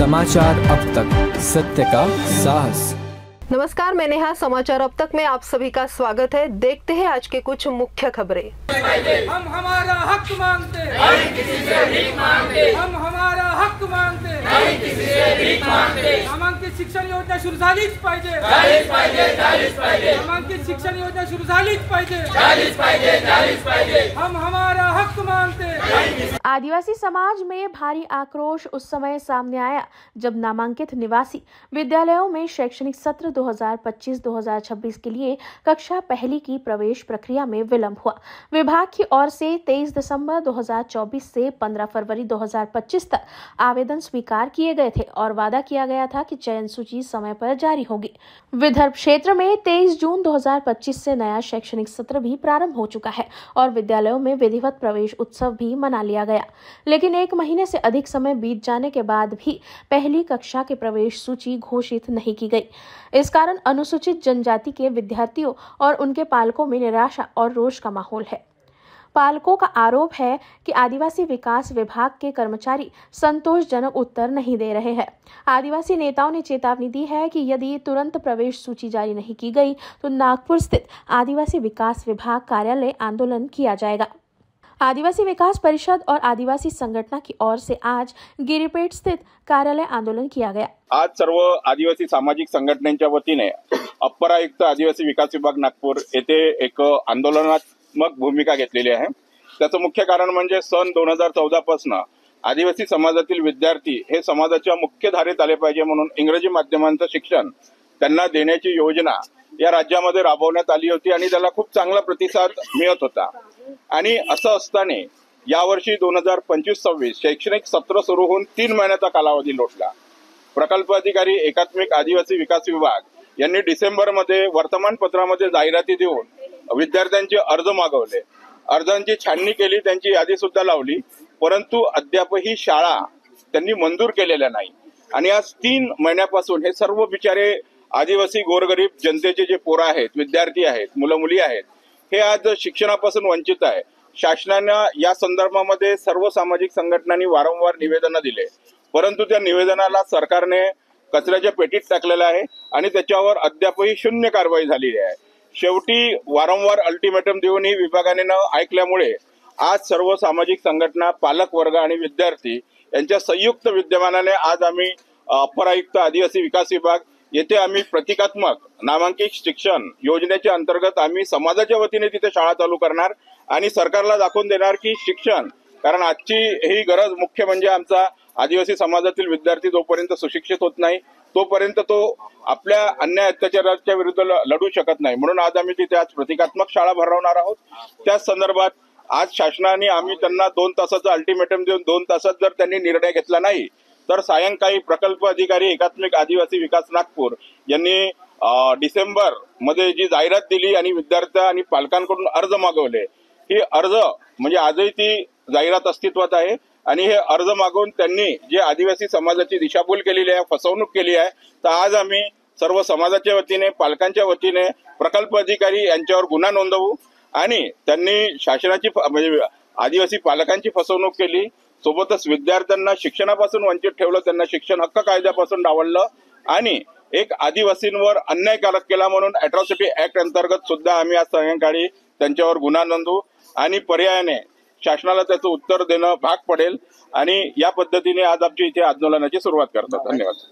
समाचार अब तक, सत्य का साहस। नमस्कार, मैं नेहा। समाचार अब तक में आप सभी का स्वागत है। देखते हैं आज के कुछ मुख्य खबरें। हम हमारा हक मांगते हैं, नहीं किसी से भीख मांगते। हम हमारा हक मांगते हैं, नहीं किसी से भीख मांगते। नामांकित शिक्षण योजना सुरू झालीच पाहिजे, झालीच पाहिजे, झालीच पाहिजे। नामांकित शिक्षण योजना सुरू झालीच पाहिजे, झालीच पाहिजे, झालीच पाहिजे। हम हमारा हक मांगते हैं। आदिवासी समाज में भारी आक्रोश उस समय सामने आया जब नामांकित निवासी विद्यालयों में शैक्षणिक सत्र 2025-2026 के लिए कक्षा पहली की प्रवेश प्रक्रिया में विलंब हुआ। विभाग की or say 23 December 2024 say 15 February 2025 तक आवेदन स्वीकार किए गए थे और वादा किया गया था कि चयन सूची समय पर जारी होगी। विदर्भ क्षेत्र में 23 जून 2025 से नया शैक्षणिक सत्र भी प्रारंभ हो चुका है और विद्यालयों में विधिवत प्रवेश उत्सव भी मना लिया गया। लेकिन एक महीने से अधिक समय बीत जाने के बाद भी पहली कक्षा के प्रवेश सूची घोषित नहीं की गई। इस कारण अनुसूचित जनजाति के विद्यार्थियों और उनके पालकों में निराशा और रोष का माहौल है। पालकों का आरोप है कि आदिवासी विकास विभाग के कर्मचारी संतोषजनक उत्तर नहीं दे रहे हैं। आदिवासी नेताओं ने चेतावनी दी है कि यदि तुरंत प्रवेश सूची जारी नहीं की गई तो नागपुर स्थित आदिवासी विकास विभाग कार्यालय आंदोलन किया जाएगा। आदिवासी विकास परिषद और आदिवासी संगठन की ओर से आज गिरिपेट स्थित कार्यालय आंदोलन किया गया। आज सर्व आदिवासी सामाजिक संघटनांच्या वतीने अप्पर आयुक्त आदिवासी विकास विभाग नागपूर येथे एक आंदोलनात्मक भूमिका घेतलेली आहे। त्याचं मुख्य कारण म्हणजे सन 2014 पासून आदिवासी समाजातील विद्यार्थी हे समाजाच्या मुख्य धारेत आले पाहिजे म्हणून इंग्रजी माध्यमांचं शिक्षण त्यांना देण्याची योजना या राज्यामध्ये राबवण्यात आली होती आणि त्याला खूप चांगला प्रतिसाद मिळत होता। आणि असं असताना यावर्षी 2025-26 शैक्षणिक सत्र सुरू होऊन 3 महिन्याचा कालावधी लोटला। प्रकल्प अधिकारी एकात्मिक आदिवासी विकास विभाग यांनी डिसेंबरमध्ये वर्तमानपत्रामध्ये जाहिराती देऊन विद्यार्थ्यांचे अर्ज मागवले। अर्जांची छाननी केली, त्यांची यादी सुद्धा लावली, परंतु अद्यापही शाळा त्यांनी मंजूर केलेल्या नाही। आणि आज 3 महिन्यापासून हे सर्व बिचारे आदिवासी गोरगरीब जनतेचे जे पोरं आहेत, विद्यार्थी आहेत, मुलं मुली आहेत, हे आज शिक्षणापासून वंचित आहे। शासनाने या संदर्भामध्ये सर्व सामाजिक संघटनांनी वारंवार निवेदन दिले, परंतु त्या निवेदनाला सरकारने कचऱ्याच्या पेटीत टाकलेलं आहे आणि त्याच्यावर अद्यापही शून्य कारवाई झालेली आहे। शेवटी वारंवार अल्टिमेटम देऊनही विभागाने न ऐकल्यामुळे आज सर्व सामाजिक संघटना, पालक वर्ग आणि विद्यार्थी यांच्या संयुक्त विद्यमानाने आज आम्ही अप्पर आयुक्त आदिवासी विकास विभाग येथे आम्ही प्रतिकात्मक नामांकित शिक्षण योजनेच्या अंतर्गत आम्ही समाजाच्या वतीने तिथे शाळा चालू करणार आणि सरकारला दाखवून देणार की शिक्षण, कारण आजची ही गरज मुख्य म्हणजे आमचा आदिवासी समाजातील विद्यार्थी जोपर्यंत सुशिक्षित होत नाही तोपर्यंत तो आपल्या अन्याय अत्याचाराच्या विरुद्ध लढू शकत नाही। म्हणून आज आम्ही तिथे आज प्रतिकात्मक शाळा भरवणार आहोत। त्याच संदर्भात आज शासनाने आम्ही त्यांना 2 तासाचा अल्टिमेटम देऊन 2 तासात जर त्यांनी निर्णय घेतला नाही तर सायंकाळी प्रकल्प अधिकारी एकात्मिक आदिवासी विकास नागपूर यांनी डिसेंबर मध्ये जी जाहिरात दिली आणि विद्यार्थी आणि पालकांकडून अर्ज मागवले, ही अर्ज म्हणजे आजही ती जाहिरात अस्तित्वात आहे आणि हे अर्ज मागवून त्यांनी जे आदिवासी समाजाची दिशाभूल केलेली आहे, फसवणूक केली आहे, तर आज आम्ही सर्व समाजाच्या वतीने, पालकांच्या वतीने प्रकल्प अधिकारी यांच्यावर गुन्हा नोंदवू आणि त्यांनी शासनाची म्हणजे आदिवासी पालकांची फसवणूक केली, सोबतच विद्यार्थ्यांना शिक्षणापासून वंचित ठेवलं, त्यांना शिक्षण हक्क कायद्यापासून डावललं आणि एक आदिवासींवर अन्यायकारक केला म्हणून अॅट्रॉसिटी ऍक्ट अंतर्गत सुद्धा आम्ही आज सायंकाळी त्यांच्यावर गुन्हा नोंदवू आणि पर्यायाने शासनाला त्याचं उत्तर देणं भाग पडेल आणि या पद्धतीने आज आमच्या इथे आंदोलनाची सुरुवात करतात। धन्यवाद।